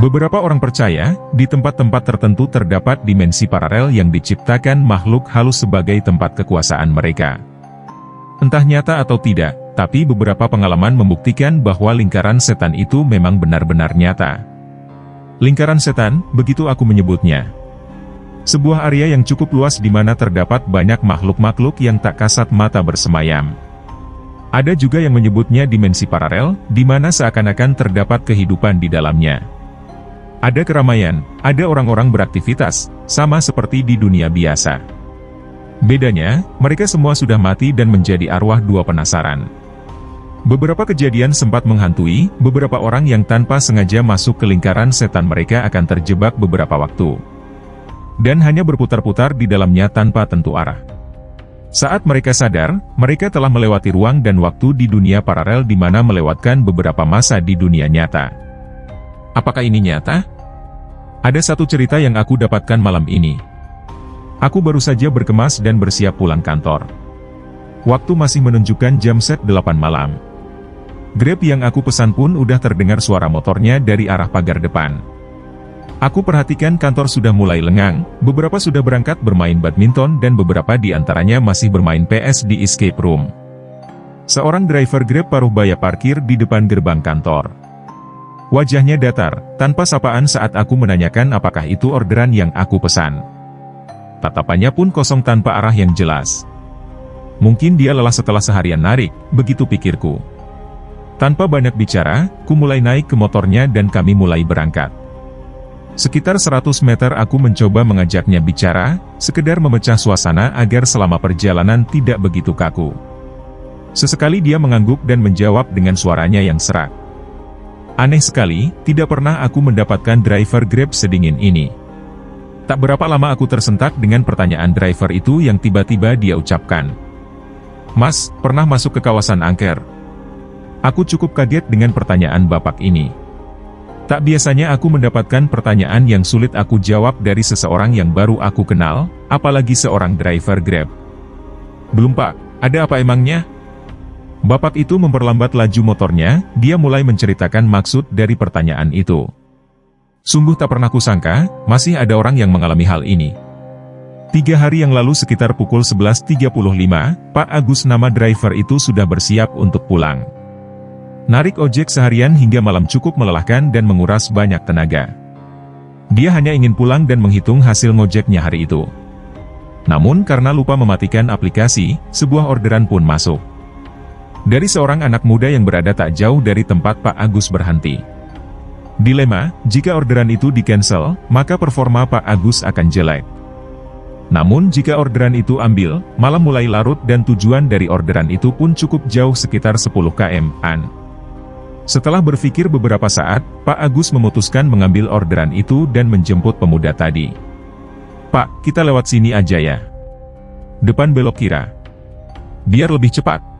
Beberapa orang percaya, di tempat-tempat tertentu terdapat dimensi paralel yang diciptakan makhluk halus sebagai tempat kekuasaan mereka. Entah nyata atau tidak, tapi beberapa pengalaman membuktikan bahwa lingkaran setan itu memang benar-benar nyata. Lingkaran setan, begitu aku menyebutnya. Sebuah area yang cukup luas di mana terdapat banyak makhluk-makhluk yang tak kasat mata bersemayam. Ada juga yang menyebutnya dimensi paralel, di mana seakan-akan terdapat kehidupan di dalamnya. Ada keramaian, ada orang-orang beraktivitas, sama seperti di dunia biasa. Bedanya, mereka semua sudah mati dan menjadi arwah dua penasaran. Beberapa kejadian sempat menghantui, beberapa orang yang tanpa sengaja masuk ke lingkaran setan mereka akan terjebak beberapa waktu. Dan hanya berputar-putar di dalamnya tanpa tentu arah. Saat mereka sadar, mereka telah melewati ruang dan waktu di dunia paralel di mana melewatkan beberapa masa di dunia nyata. Apakah ini nyata? Ada satu cerita yang aku dapatkan malam ini. Aku baru saja berkemas dan bersiap pulang kantor. Waktu masih menunjukkan jam set 8 malam. Grab yang aku pesan pun udah terdengar suara motornya dari arah pagar depan. Aku perhatikan kantor sudah mulai lengang, beberapa sudah berangkat bermain badminton dan beberapa di antaranya masih bermain PS di escape room. Seorang driver Grab paruh baya parkir di depan gerbang kantor. Wajahnya datar, tanpa sapaan saat aku menanyakan apakah itu orderan yang aku pesan. Tatapannya pun kosong tanpa arah yang jelas. Mungkin dia lelah setelah seharian narik, begitu pikirku. Tanpa banyak bicara, ku mulai naik ke motornya dan kami mulai berangkat. Sekitar 100 meter aku mencoba mengajaknya bicara, sekedar memecah suasana agar selama perjalanan tidak begitu kaku. Sesekali dia mengangguk dan menjawab dengan suaranya yang serak. Aneh sekali, tidak pernah aku mendapatkan driver Grab sedingin ini. Tak berapa lama aku tersentak dengan pertanyaan driver itu yang tiba-tiba dia ucapkan. Mas, pernah masuk ke kawasan angker? Aku cukup kaget dengan pertanyaan bapak ini. Tak biasanya aku mendapatkan pertanyaan yang sulit aku jawab dari seseorang yang baru aku kenal, apalagi seorang driver Grab. Belum pak, ada apa emangnya? Bapak itu memperlambat laju motornya, dia mulai menceritakan maksud dari pertanyaan itu. Sungguh tak pernah kusangka, masih ada orang yang mengalami hal ini. 3 hari yang lalu sekitar pukul 11.35, Pak Agus nama driver itu sudah bersiap untuk pulang. Narik ojek seharian hingga malam cukup melelahkan dan menguras banyak tenaga. Dia hanya ingin pulang dan menghitung hasil ngojeknya hari itu. Namun karena lupa mematikan aplikasi, sebuah orderan pun masuk. Dari seorang anak muda yang berada tak jauh dari tempat Pak Agus berhenti. Dilema, jika orderan itu di-cancel, maka performa Pak Agus akan jelek. Namun jika orderan itu ambil, malam mulai larut dan tujuan dari orderan itu pun cukup jauh sekitar 10 km-an. Setelah berpikir beberapa saat, Pak Agus memutuskan mengambil orderan itu dan menjemput pemuda tadi. Pak, kita lewat sini aja ya. Depan belok kira. Biar lebih cepat.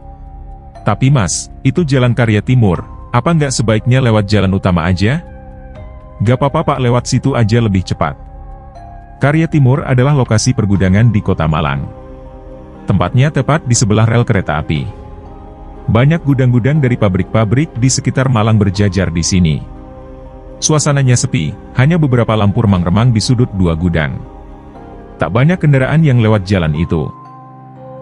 Tapi mas, itu jalan Karya Timur, apa nggak sebaiknya lewat jalan utama aja? Gak apa-apa pak, lewat situ aja lebih cepat. Karya Timur adalah lokasi pergudangan di Kota Malang. Tempatnya tepat di sebelah rel kereta api. Banyak gudang-gudang dari pabrik-pabrik di sekitar Malang berjajar di sini. Suasananya sepi, hanya beberapa lampu remang-remang di sudut 2 gudang. Tak banyak kendaraan yang lewat jalan itu.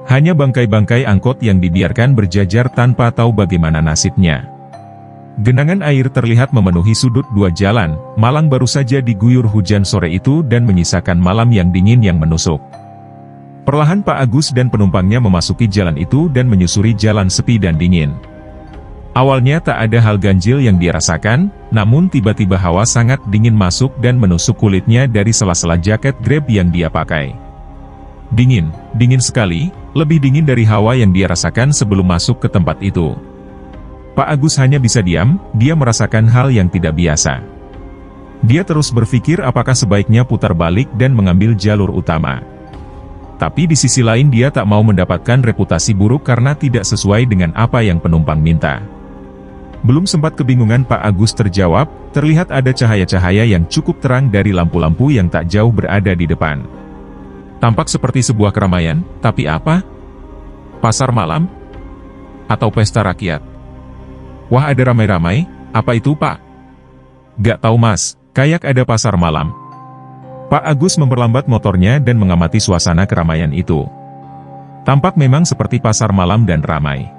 Hanya bangkai-bangkai angkot yang dibiarkan berjajar tanpa tahu bagaimana nasibnya. Genangan air terlihat memenuhi sudut 2 jalan, Malang baru saja diguyur hujan sore itu dan menyisakan malam yang dingin yang menusuk. Perlahan Pak Agus dan penumpangnya memasuki jalan itu dan menyusuri jalan sepi dan dingin. Awalnya tak ada hal ganjil yang dia rasakan, namun tiba-tiba hawa sangat dingin masuk dan menusuk kulitnya dari sela-sela jaket Grab yang dia pakai. Dingin, dingin sekali, lebih dingin dari hawa yang dia rasakan sebelum masuk ke tempat itu. Pak Agus hanya bisa diam, dia merasakan hal yang tidak biasa. Dia terus berpikir apakah sebaiknya putar balik dan mengambil jalur utama. Tapi di sisi lain dia tak mau mendapatkan reputasi buruk karena tidak sesuai dengan apa yang penumpang minta. Belum sempat kebingungan Pak Agus terjawab, terlihat ada cahaya-cahaya yang cukup terang dari lampu-lampu yang tak jauh berada di depan. Tampak seperti sebuah keramaian, tapi apa? Pasar malam? Atau pesta rakyat? Wah, ada ramai-ramai, apa itu pak? Gak tahu mas, Kayak ada pasar malam. Pak Agus memperlambat motornya dan mengamati suasana keramaian itu. Tampak memang seperti pasar malam dan ramai.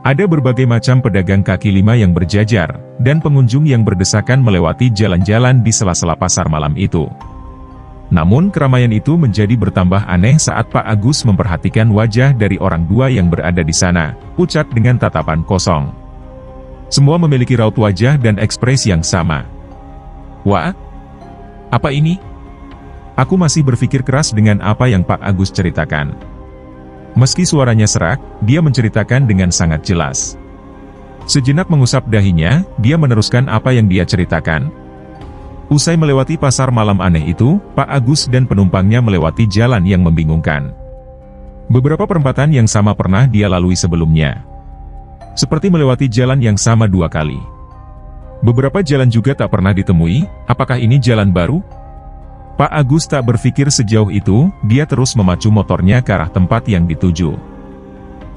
Ada berbagai macam pedagang kaki lima yang berjajar, dan pengunjung yang berdesakan melewati jalan-jalan di sela-sela pasar malam itu. Namun keramaian itu menjadi bertambah aneh saat Pak Agus memperhatikan wajah dari orang dua yang berada di sana, pucat dengan tatapan kosong. Semua memiliki raut wajah dan ekspresi yang sama. Wah, apa ini? Aku masih berpikir keras dengan apa yang Pak Agus ceritakan. Meski suaranya serak, dia menceritakan dengan sangat jelas. Sejenak mengusap dahinya, dia meneruskan apa yang dia ceritakan. Usai melewati pasar malam aneh itu, Pak Agus dan penumpangnya melewati jalan yang membingungkan. Beberapa perempatan yang sama pernah dia lalui sebelumnya. Seperti melewati jalan yang sama 2 kali. Beberapa jalan juga tak pernah ditemui, apakah ini jalan baru? Pak Agus tak berpikir sejauh itu, dia terus memacu motornya ke arah tempat yang dituju.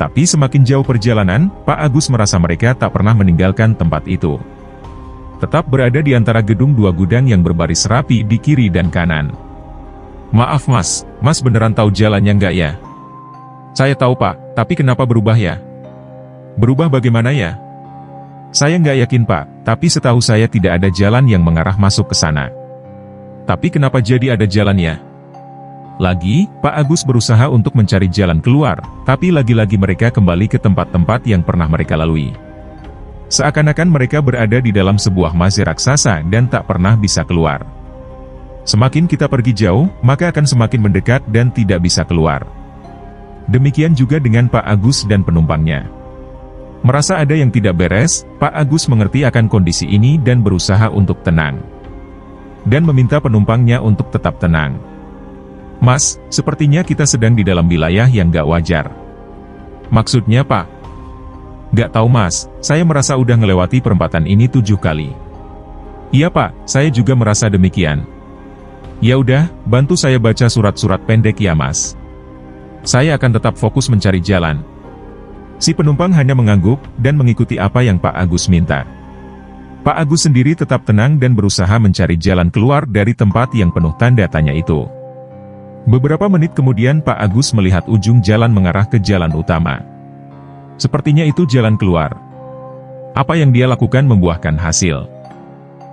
Tapi semakin jauh perjalanan, Pak Agus merasa mereka tak pernah meninggalkan tempat itu. Tetap berada di antara gedung 2 gudang yang berbaris rapi di kiri dan kanan. Maaf mas beneran tahu jalannya nggak ya? Saya tahu pak, tapi kenapa berubah ya? Berubah bagaimana ya? Saya nggak yakin pak, tapi setahu saya tidak ada jalan yang mengarah masuk ke sana. Tapi kenapa jadi ada jalannya? Lagi, Pak Agus berusaha untuk mencari jalan keluar, tapi lagi-lagi mereka kembali ke tempat-tempat yang pernah mereka lalui. Seakan-akan mereka berada di dalam sebuah mazir raksasa dan tak pernah bisa keluar. Semakin kita pergi jauh, maka akan semakin mendekat dan tidak bisa keluar. Demikian juga dengan Pak Agus dan penumpangnya. Merasa ada yang tidak beres, Pak Agus mengerti akan kondisi ini dan berusaha untuk tenang. Dan meminta penumpangnya untuk tetap tenang. Mas, sepertinya kita sedang di dalam wilayah yang gak wajar. Maksudnya Pak? Gak tahu mas, saya merasa udah ngelewati perempatan ini 7 kali. Iya pak, saya juga merasa demikian. Ya udah, bantu saya baca surat-surat pendek ya mas. Saya akan tetap fokus mencari jalan. Si penumpang hanya mengangguk, dan mengikuti apa yang Pak Agus minta. Pak Agus sendiri tetap tenang dan berusaha mencari jalan keluar dari tempat yang penuh tanda tanya itu. Beberapa menit kemudian Pak Agus melihat ujung jalan mengarah ke jalan utama. Sepertinya itu jalan keluar. Apa yang dia lakukan membuahkan hasil.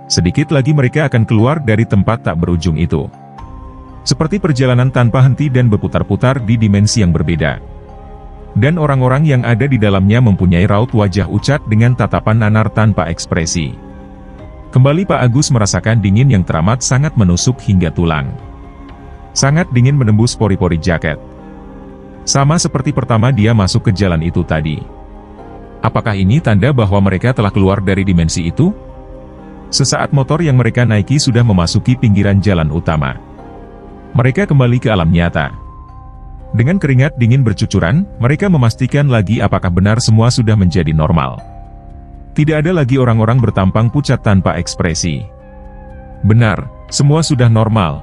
Sedikit lagi mereka akan keluar dari tempat tak berujung itu. Seperti perjalanan tanpa henti dan berputar-putar di dimensi yang berbeda. Dan orang-orang yang ada di dalamnya mempunyai raut wajah ucat dengan tatapan nanar tanpa ekspresi. Kembali Pak Agus merasakan dingin yang teramat sangat menusuk hingga tulang. Sangat dingin menembus pori-pori jaket. Sama seperti pertama dia masuk ke jalan itu tadi. Apakah ini tanda bahwa mereka telah keluar dari dimensi itu? Sesaat motor yang mereka naiki sudah memasuki pinggiran jalan utama. Mereka kembali ke alam nyata. Dengan keringat dingin bercucuran, mereka memastikan lagi apakah benar semua sudah menjadi normal. Tidak ada lagi orang-orang bertampang pucat tanpa ekspresi. Benar, semua sudah normal.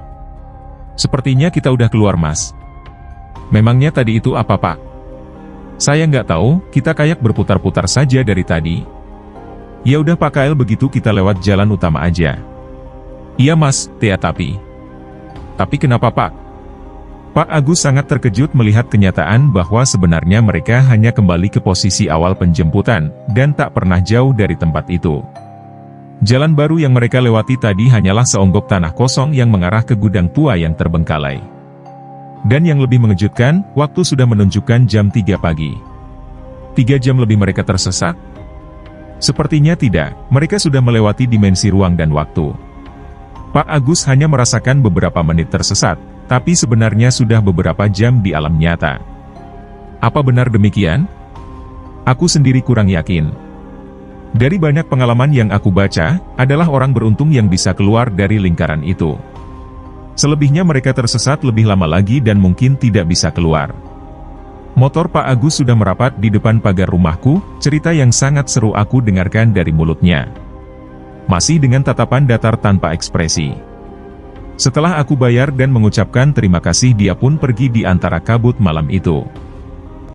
Sepertinya kita udah keluar mas. Memangnya tadi itu apa pak? Saya nggak tahu, kita kayak berputar-putar saja dari tadi. Ya udah pak KL begitu kita lewat jalan utama aja. Iya mas, tapi kenapa pak? Pak Agus sangat terkejut melihat kenyataan bahwa sebenarnya mereka hanya kembali ke posisi awal penjemputan, dan tak pernah jauh dari tempat itu. Jalan baru yang mereka lewati tadi hanyalah seonggok tanah kosong yang mengarah ke gudang tua yang terbengkalai. Dan yang lebih mengejutkan, waktu sudah menunjukkan jam 3 pagi. 3 jam lebih mereka tersesat? Sepertinya tidak, mereka sudah melewati dimensi ruang dan waktu. Pak Agus hanya merasakan beberapa menit tersesat, tapi sebenarnya sudah beberapa jam di alam nyata. Apa benar demikian? Aku sendiri kurang yakin. Dari banyak pengalaman yang aku baca, adalah orang beruntung yang bisa keluar dari lingkaran itu. Selebihnya mereka tersesat lebih lama lagi dan mungkin tidak bisa keluar. Motor Pak Agus sudah merapat di depan pagar rumahku, cerita yang sangat seru aku dengarkan dari mulutnya. Masih dengan tatapan datar tanpa ekspresi. Setelah aku bayar dan mengucapkan terima kasih dia pun pergi di antara kabut malam itu.